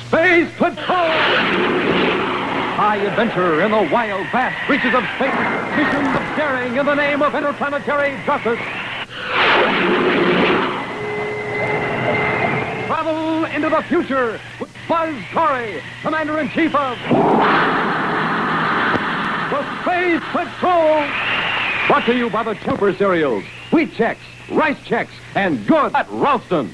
Space Patrol! High adventure in the wild, vast reaches of space. Missions of daring in the name of interplanetary justice. Travel into the future with Buzz Corey, Commander-in-Chief of the Space Patrol. Brought to you by the Chopper Cereals, Wheat Chex, Rice Chex, and Good at Ralston.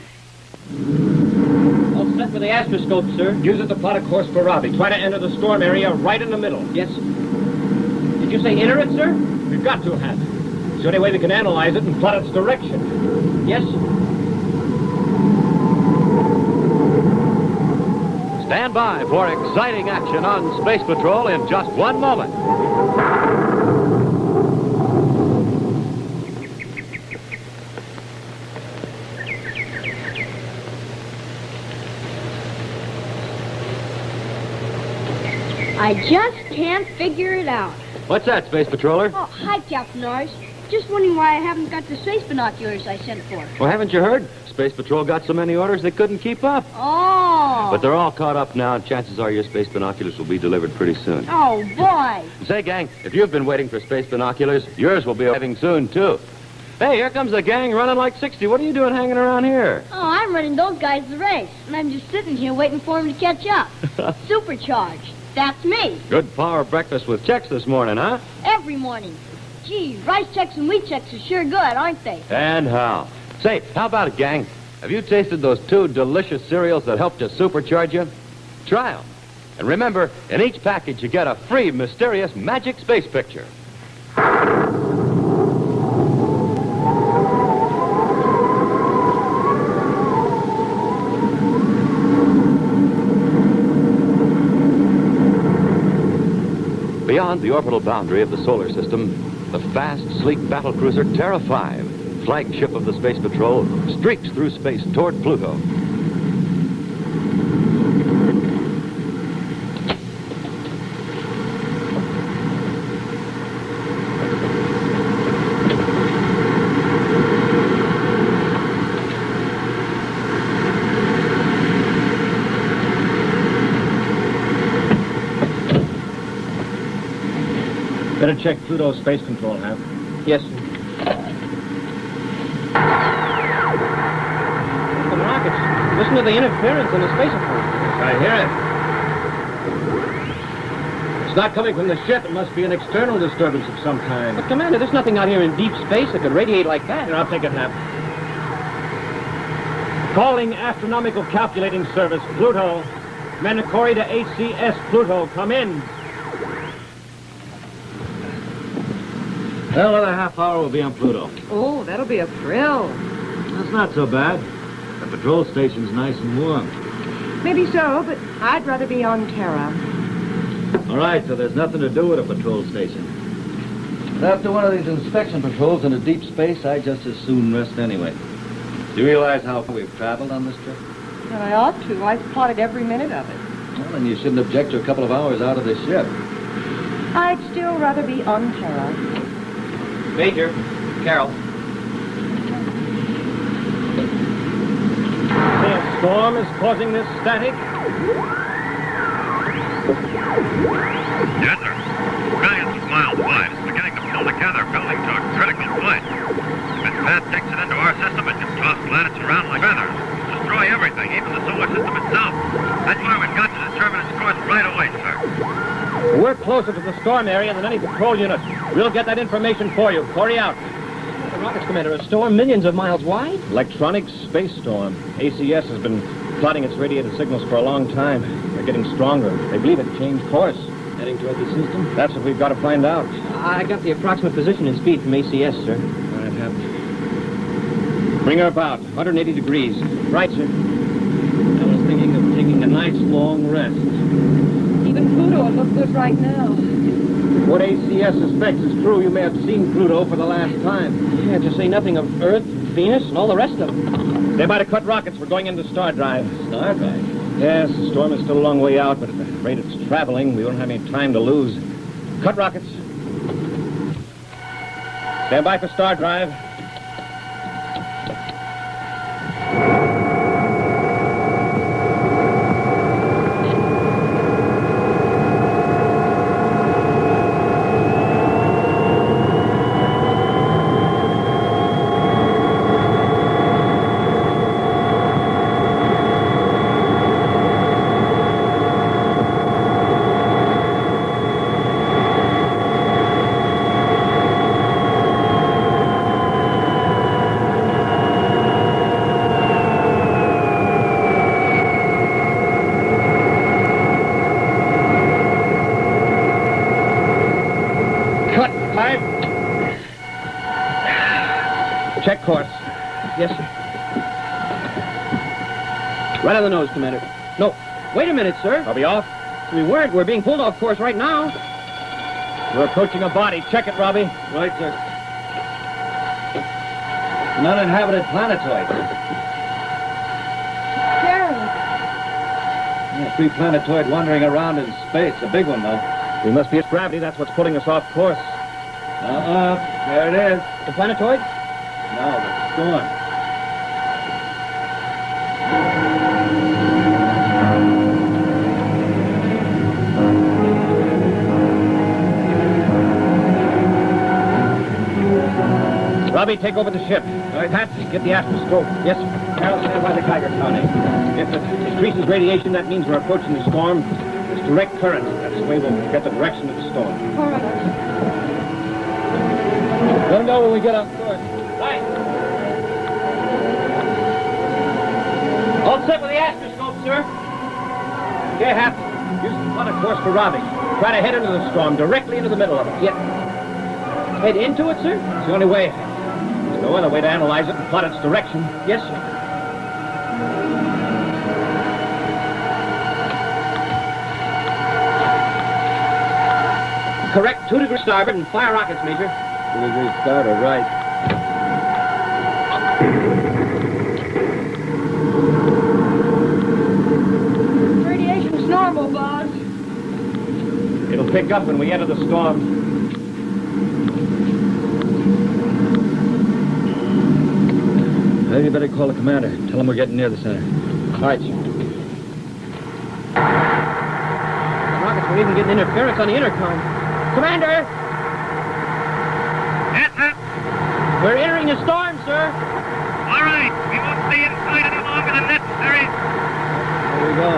All set with the astroscope, sir. Use it to plot a course for Robbie. Try to enter the storm area right in the middle. Yes, sir. Did you say enter it, sir? We've got to have it. It's the only way we can analyze it and plot its direction. Yes, sir. Stand by for exciting action on Space Patrol in just one moment. I just can't figure it out. What's that, Space Patroller? Oh, hi, Captain Norris. Just wondering why I haven't got the space binoculars I sent for. Well, haven't you heard? Space Patrol got so many orders they couldn't keep up. Oh. But they're all caught up now, and chances are your space binoculars will be delivered pretty soon. Oh, boy. Say, gang, if you've been waiting for space binoculars, yours will be arriving soon, too. Hey, here comes the gang running like 60. What are you doing hanging around here? Oh, I'm running those guys the race, and I'm just sitting here waiting for them to catch up. Supercharged. That's me. Good power breakfast with Chex this morning, huh? Every morning. Gee, Rice Chex and Wheat Chex are sure good, aren't they? And how? Say, how about it, gang? Have you tasted those 2 delicious cereals that help to supercharge you? Try them. And remember, in each package you get a free mysterious magic space picture. Beyond the orbital boundary of the solar system, the fast, sleek battlecruiser Terra 5, flagship of the Space Patrol, streaks through space toward Pluto. Better check Pluto's space control, Hap. Yes, sir. The rockets. Listen to the interference in the space approach. I hear it. It's not coming from the ship. It must be an external disturbance of some kind. But, Commander, there's nothing out here in deep space that could radiate like that. Here, I'll take it, Hap. Calling Astronomical Calculating Service, Pluto. Commander Corey to ACS Pluto. Come in. Well, another half hour we'll be on Pluto. Oh, that'll be a thrill. That's not so bad. The patrol station's nice and warm. Maybe so, but I'd rather be on Terra. All right, so there's nothing to do with a patrol station. But after one of these inspection patrols into deep space, I'd just as soon rest anyway. Do you realize how far we've traveled on this trip? Well, I ought to. I've plotted every minute of it. Well, then you shouldn't object to a couple of hours out of the ship. I'd still rather be on Terra. Major, Carol. The storm is causing this static? Yes, sir. Millions of miles wide. It's beginning to pull together, building to a critical point. If it fast takes it into our system, it can toss planets around like feathers. Destroy everything, even the solar system itself. That's why we've got to determine its course right away, sir. We're closer to the storm area than any patrol unit. We'll get that information for you. Corey out. The rockets, Commander, a storm millions of miles wide? Electronic space storm. ACS has been plotting its radiated signals for a long time. They're getting stronger. They believe it changed course. Heading toward the system? That's what we've got to find out. I got the approximate position and speed from ACS, sir. All right, Hap. Bring her about. 180 degrees. Right, sir. I was thinking of taking a nice long rest. Even Pluto would look good right now. What ACS suspects is true. You may have seen Pluto for the last time. Yeah, to say nothing of Earth, Venus, and all the rest of them. They might have cut rockets. We're going into star drive. Star drive? Yes, the storm is still a long way out, but at the rate it's traveling, we don't have any time to lose. Cut rockets. Stand by for star drive. Check course. Yes, sir. Right on the nose, Commander. No, wait a minute, sir. Are we off? We weren't. We're being pulled off course right now. We're approaching a body. Check it, Robbie. Right, sir. An uninhabited planetoid. Terry. Yeah, free planetoid wandering around in space. A big one, though. We must be at gravity. That's what's pulling us off course. There it is. The planetoid? No, the storm. Robbie, take over the ship. All right, Pat, get the astroscope. Yes, sir. Carol, stand by the Geiger counter. If it increases radiation, that means we're approaching the storm. It's direct current. That's the way we'll get the direction of the storm. All right. Let them know when we get off course. Right. All set with the astroscope, sir. Okay, Hap. Use the plot of course for Robbie. Try to head into the storm, directly into the middle of it. Yeah. Head into it, sir? It's the only way. There's no other way to analyze it and plot its direction. Yes, sir. Correct, 2 degrees starboard and fire rockets, Major. 2 degrees starboard, right. Radiation's normal, boss. It'll pick up when we enter the storm. Well, you better call the commander. Tell him we're getting near the center. All right, sir. The rockets were even getting interference on the intercom. Commander! Yes, sir. We're entering a storm, sir. All right. We won't stay inside any longer than necessary. Here we go.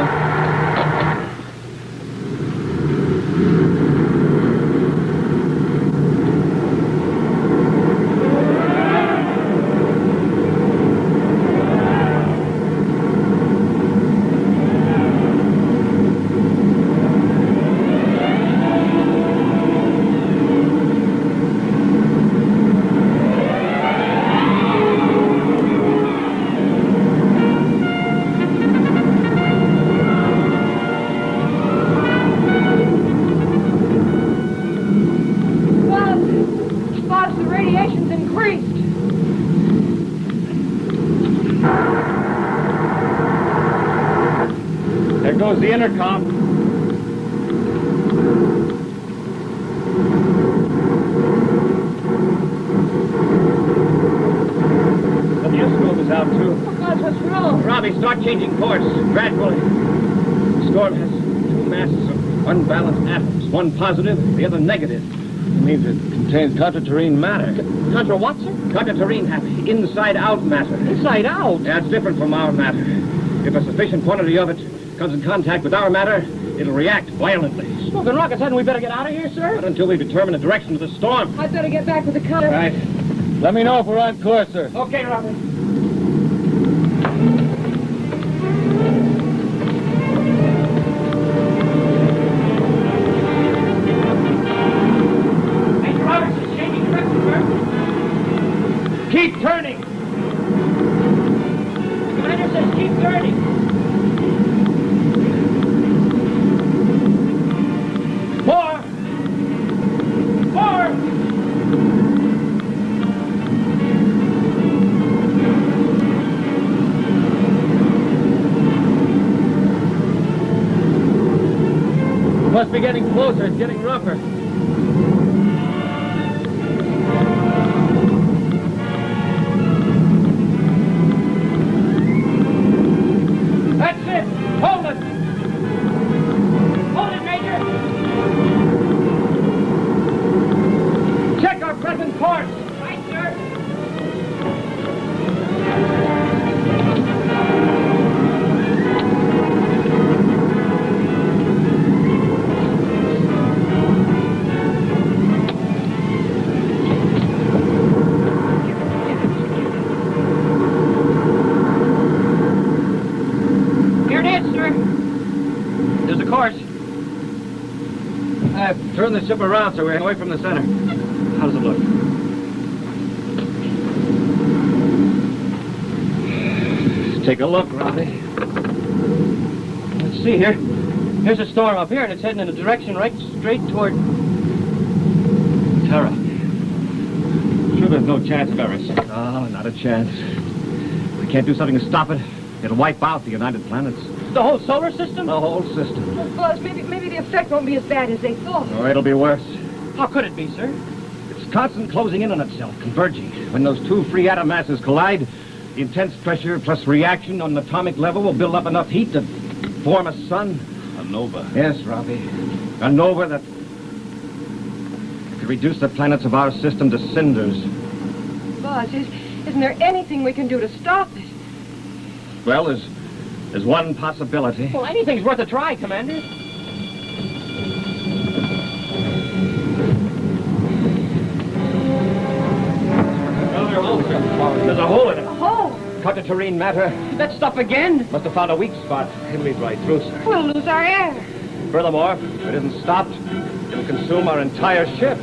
Boss, the radiation's increased. There goes the intercom. The viewscope is out, too. Oh, boss, what's wrong? Robbie, start changing course, gradually. The storm has 2 masses of unbalanced atoms, one positive, the other negative. It means it contains contraterrene matter. Contra what, sir? Contraterrene, Happy, inside-out matter. Inside out. Yeah, it's different from our matter. If a sufficient quantity of it comes in contact with our matter, it'll react violently. Smoking rockets, hadn't we better get out of here, sir? Not until we determine the direction of the storm. I'd better get back with the cutter. Right. Let me know if we're on course, sir. Okay, Robert. Major Roberts is changing direction, sir. Keep turning! The commander says keep turning. More! Must be getting closer. It's getting rougher. That's it. Hold it. Hold it, Major. Check our present course. Right, sir. Here it is, sir. There's the course. Turn the ship around so we're away from the center. How does it look? Take a look, Robbie. Let's see here. Here's a storm up here, and it's heading in a direction right straight toward Terra. Sure there's no chance of errors. No, not a chance. If we can't do something to stop it, it'll wipe out the United Planets. the whole solar system? The whole system. Well, Buzz, maybe the effect won't be as bad as they thought. Or it'll be worse. How could it be, sir? It's constant closing in on itself, converging. When those two free atom masses collide, the intense pressure plus reaction on an atomic level will build up enough heat to form a sun. A nova. Yes, Robbie. A nova that could reduce the planets of our system to cinders. Buzz, isn't there anything we can do to stop it? Well, there's one possibility. Well, anything's worth a try, Commander. There's a hole in it. A hole! Cut to terrene matter. That stuff again? Must have found a weak spot. It'll lead right through, sir. We'll lose our air. Furthermore, if it isn't stopped, it'll consume our entire ship.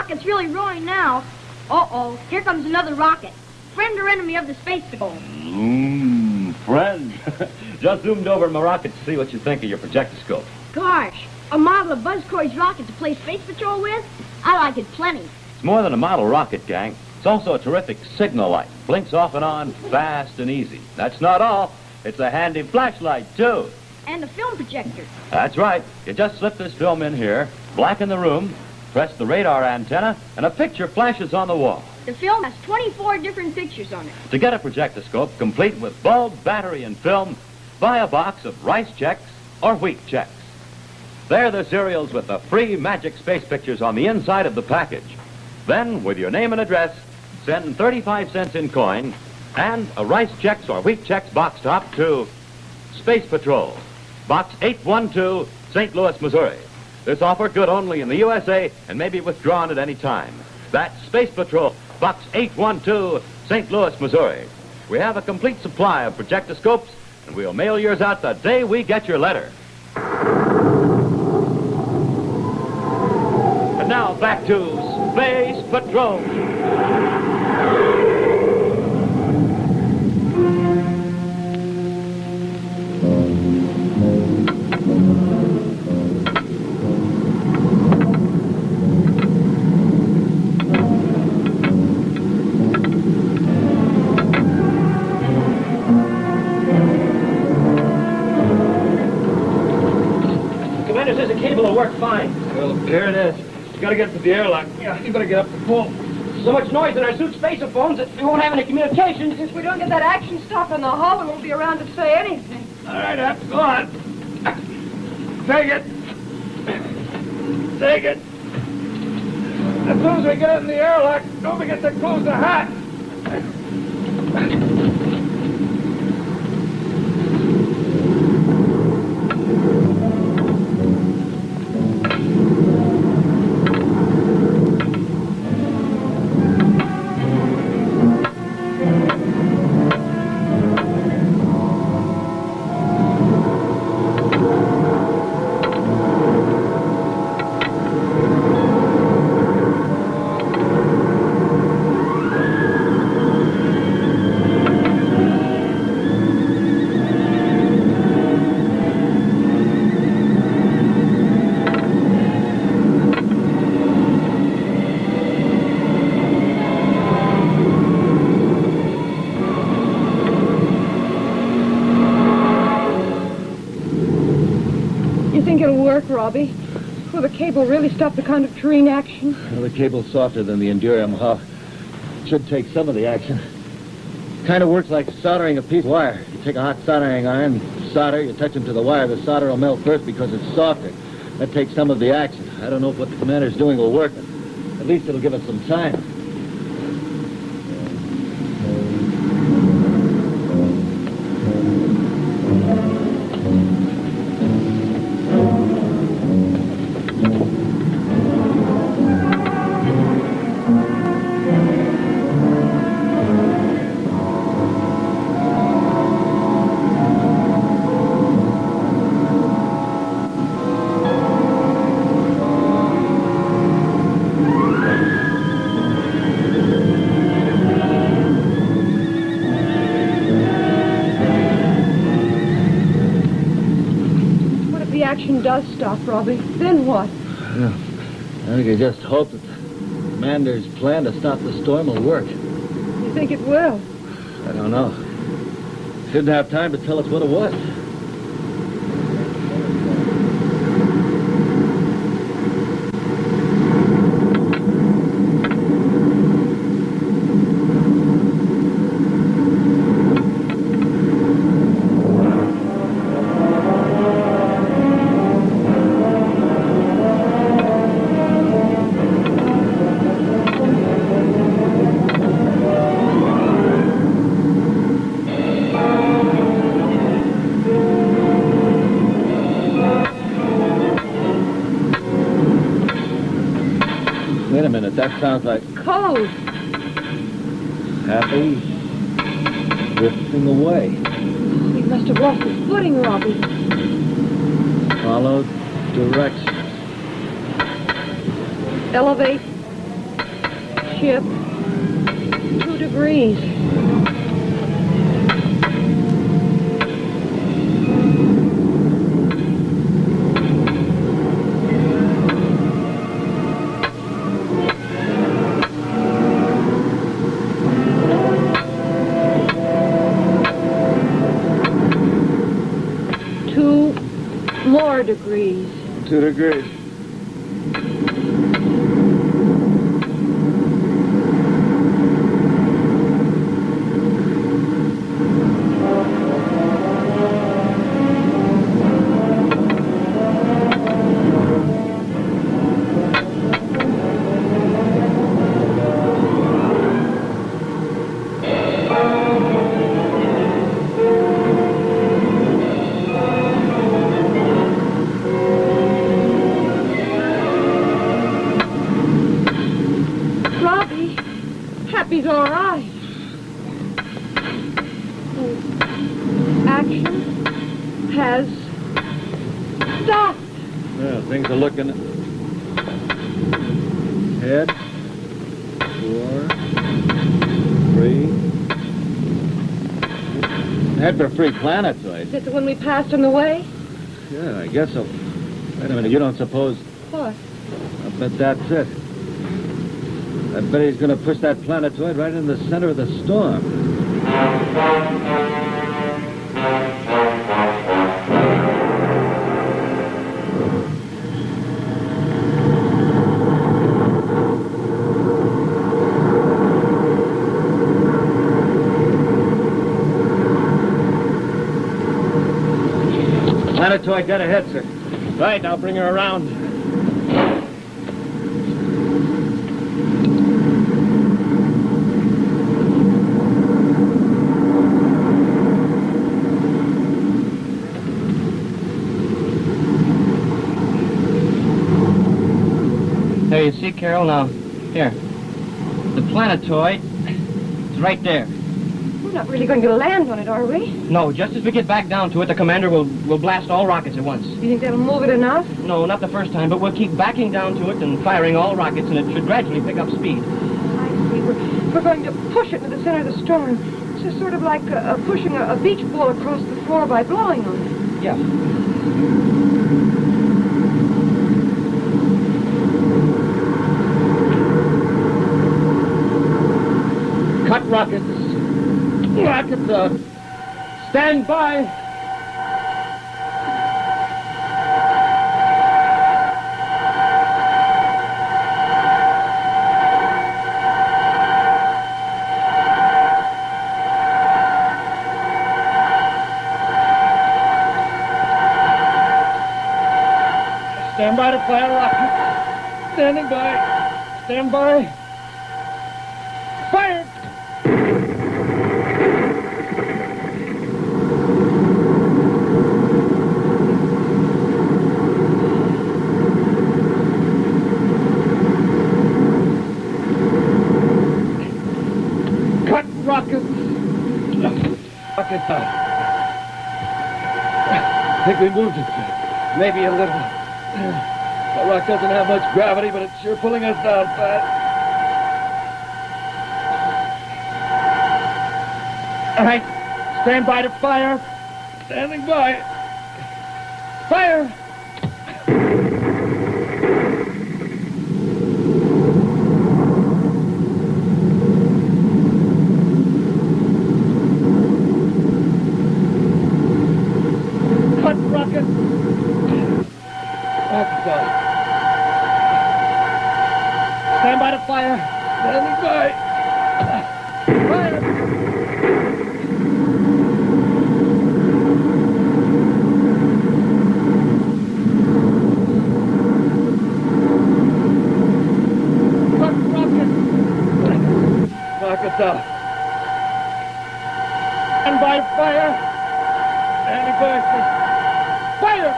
It's really roaring now. Uh-oh, here comes another rocket. Friend or enemy of the space patrol? Friend. Just zoomed over my rocket to see what you think of your projectoscope. Gosh, a model of Buzz Corey's rocket to play space patrol with? I like it plenty. It's more than a model rocket, gang. It's also a terrific signal light. Blinks off and on, fast and easy. That's not all. It's a handy flashlight, too. And a film projector. That's right. You just slip this film in here, blacken the room, press the radar antenna, and a picture flashes on the wall. The film has 24 different pictures on it. To get a projectoscope complete with bulb, battery, and film, buy a box of Rice Chex or Wheat Chex. They're the cereals with the free magic space pictures on the inside of the package. Then, with your name and address, send 35 cents in coin and a Rice Chex or Wheat Chex box top to Space Patrol, Box 812, St. Louis, Missouri. This offer good only in the USA and may be withdrawn at any time. That's Space Patrol, Box 812, St. Louis, Missouri. We have a complete supply of projectoscopes, and we'll mail yours out the day we get your letter. And now back to Space Patrol. Says the cable will work fine. Well, here it is. You gotta get up to the airlock. Yeah, you better get up the pole. So much noise in our suit spacephones that we won't have any communication. If we don't get that action stop in the hull, we won't be around to say anything. All right, go on. Take it. Take it. As soon as we get in the airlock, don't forget to close the hatch. Robbie, will the cable really stop the kind of terrene action? Well, the cable's softer than the Endurium hull. Should take some of the action. Kind of works like soldering a piece of wire. You take a hot soldering iron, solder, you touch them to the wire, the solder will melt first because it's softer. That takes some of the action. I don't know if what the commander's doing will work, but at least it'll give us some time. Does stop, Robbie. Then what? Yeah. I think I just hope that the commander's plan to stop the storm will work. You think it will? I don't know. Shouldn't have time to tell us what it was. Wait a minute, that sounds like Code. happy drifting away. He must have lost his footing, Robbie. Follow directions. Elevate. Ship. 2 degrees. Degrees. 2 degrees. He's all right. Action has stopped. Well, things are looking ahead. 4, 3. Head for free planetoid. Is that the one we passed on the way? Yeah, I guess so. Wait a minute, you don't suppose... What? I bet that's it. I bet he's going to push that planetoid right in the center of the storm. Planetoid dead ahead, sir. Right, I'll bring her around. There, you see, Carol? Now, here. The planetoid is right there. We're not really going to land on it, are we? No, just as we get back down to it, the commander will blast all rockets at once. You think that'll move it enough? No, not the first time, but we'll keep backing down to it and firing all rockets, and it should gradually pick up speed. I see. We're going to push it into the center of the storm. It's just sort of like pushing a beach ball across the floor by blowing on it. Yeah. Cut rockets. Rockets, stand by. Stand by to fire rocket. Standing by. Stand by. Fire! Cut rocket. Rocket time. I think we moved it. Maybe a little. The rock doesn't have much gravity, but it's sure pulling us down fast. All right, stand by to fire. Standing by. Fire! Cut rocket. Rocket's on. Stand by to fire. Standing by. Fire! Rocket's out. Stand by fire. Standing by. Fire!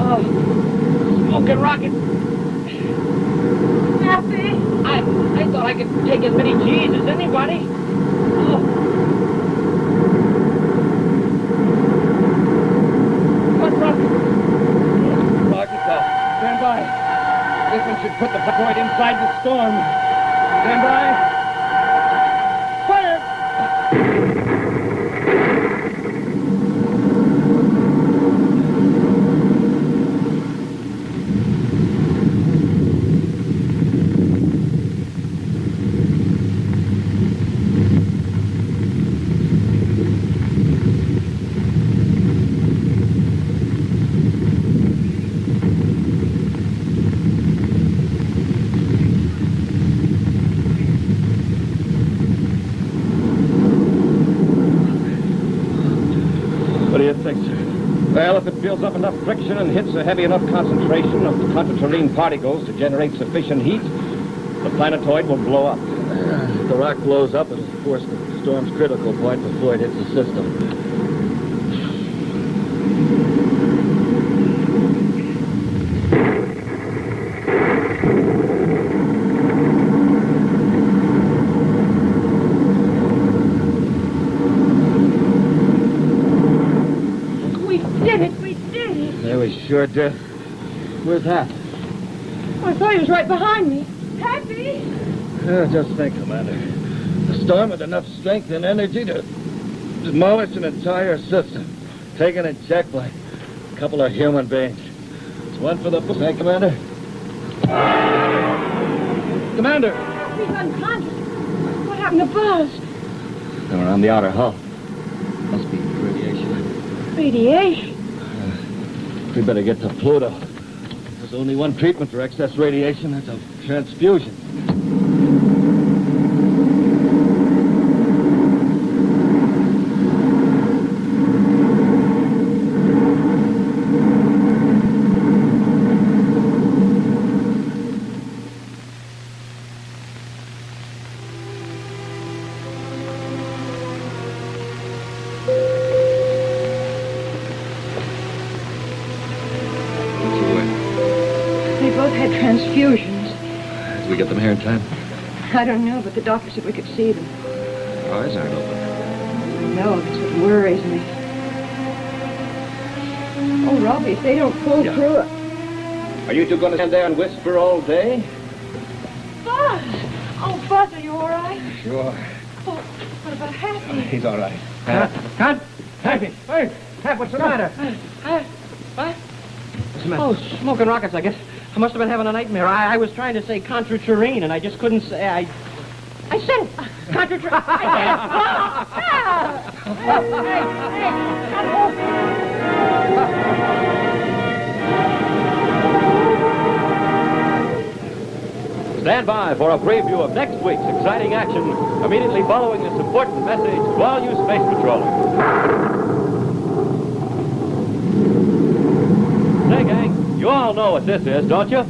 Oh, smoking rocket. Happy? I thought I could take as many G's as anybody. Oh. Cut rocket. Rocket's out. Stand by. This one should put the point inside the storm. Stand by. Fire! What do you think, sir? Well, if it builds up enough friction and hits a heavy enough concentration of the contraterrene particles to generate sufficient heat, the planetoid will blow up. If the rock blows up, it'll force the storm's critical point before it hits the system. Yeah, we sure did. Where's Hap? I thought he was right behind me. Happy? Just think, Commander. A storm with enough strength and energy to demolish an entire system. Taken in check by a couple of human beings. It's one for the... Hey, Commander? Commander! He's unconscious. What happened to Buzz? They're around the outer hull. Must be radiation. Radiation? We better get to Pluto. There's only one treatment for excess radiation. That's a transfusion. They both had transfusions. Did we get them here in time? I don't know, but the doctor said we could see them. Our eyes aren't open. No, that's what worries me. Oh, Robbie, if they don't pull through it. Are you two going to stand there and whisper all day? Buzz! Oh, Buzz, are you all right? Sure. Oh, what about Happy? He's all right. Con? Happy! Hey! Hap, what's the matter? What? What's the matter? Oh, smoking rockets, I guess. I must have been having a nightmare. I was trying to say contraterrene, and I just couldn't say. I said it. Contraterrene. Stand by for a preview of next week's exciting action immediately following this important message to all you space patrollers. Say, gang, you all know what this is, don't you?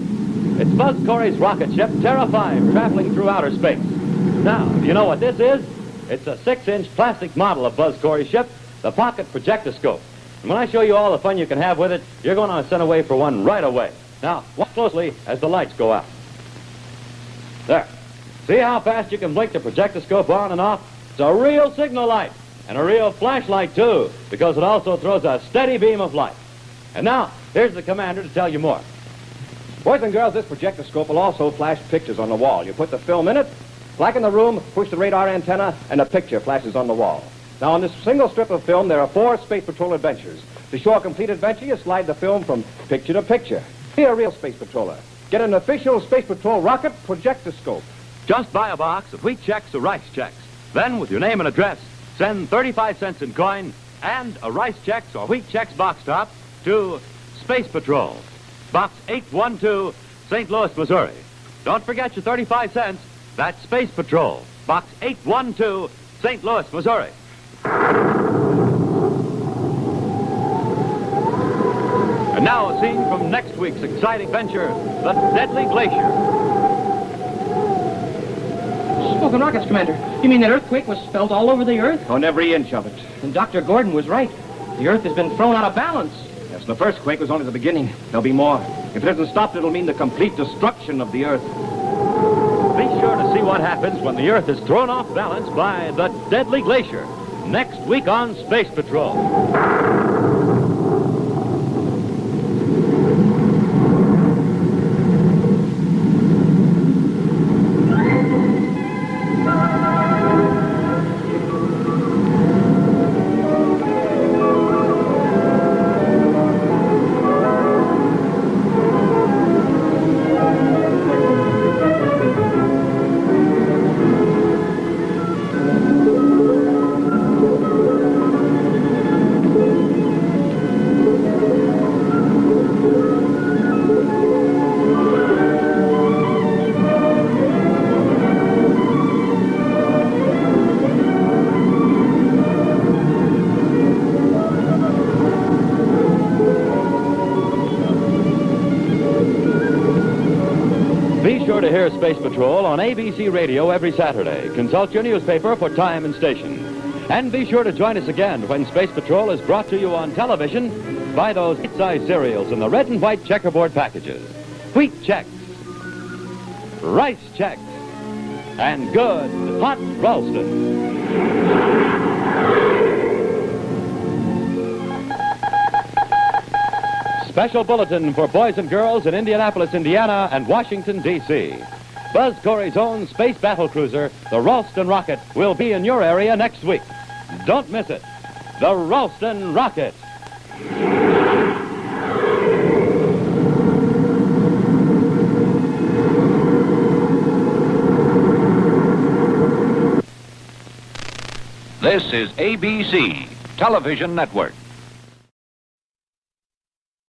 It's Buzz Corey's rocket ship, Terra 5, traveling through outer space. Now, do you know what this is? It's a 6-inch plastic model of Buzz Corey's ship, the Pocket Projectoscope. And when I show you all the fun you can have with it, you're going to send away for one right away. Now, watch closely as the lights go out. There. See how fast you can blink the projectoscope on and off? It's a real signal light, and a real flashlight, too, because it also throws a steady beam of light. And now, here's the commander to tell you more. Boys and girls, this projectoscope will also flash pictures on the wall. You put the film in it, blacken the room, push the radar antenna, and a picture flashes on the wall. Now, on this single strip of film, there are 4 Space Patrol adventures. To show a complete adventure, you slide the film from picture to picture. Be a real Space Patroller. Get an official Space Patrol rocket projectoscope. Just buy a box of wheat checks or rice checks. Then, with your name and address, send 35 cents in coin and a rice checks or wheat checks box top to Space Patrol, Box 812, St. Louis, Missouri. Don't forget your 35 cents. That's Space Patrol, Box 812, St. Louis, Missouri. And now a scene from next week's exciting venture, the Deadly Glacier. Smoking rockets, Commander. You mean that earthquake was felt all over the Earth? On every inch of it. And Dr. Gordon was right. The Earth has been thrown out of balance. Yes, the first quake was only the beginning. There'll be more. If it isn't stopped, it'll mean the complete destruction of the Earth. Be sure to see what happens when the Earth is thrown off balance by the Deadly Glacier next week on Space Patrol. Be sure to hear Space Patrol on ABC Radio every Saturday. Consult your newspaper for time and station. And be sure to join us again when Space Patrol is brought to you on television by those bite-sized cereals in the red and white checkerboard packages. Wheat checks, rice checks, and good hot Ralston. Special bulletin for boys and girls in Indianapolis, Indiana, and Washington, D.C. Buzz Corey's own space battle cruiser, the Ralston Rocket, will be in your area next week. Don't miss it. The Ralston Rocket. This is ABC Television Network.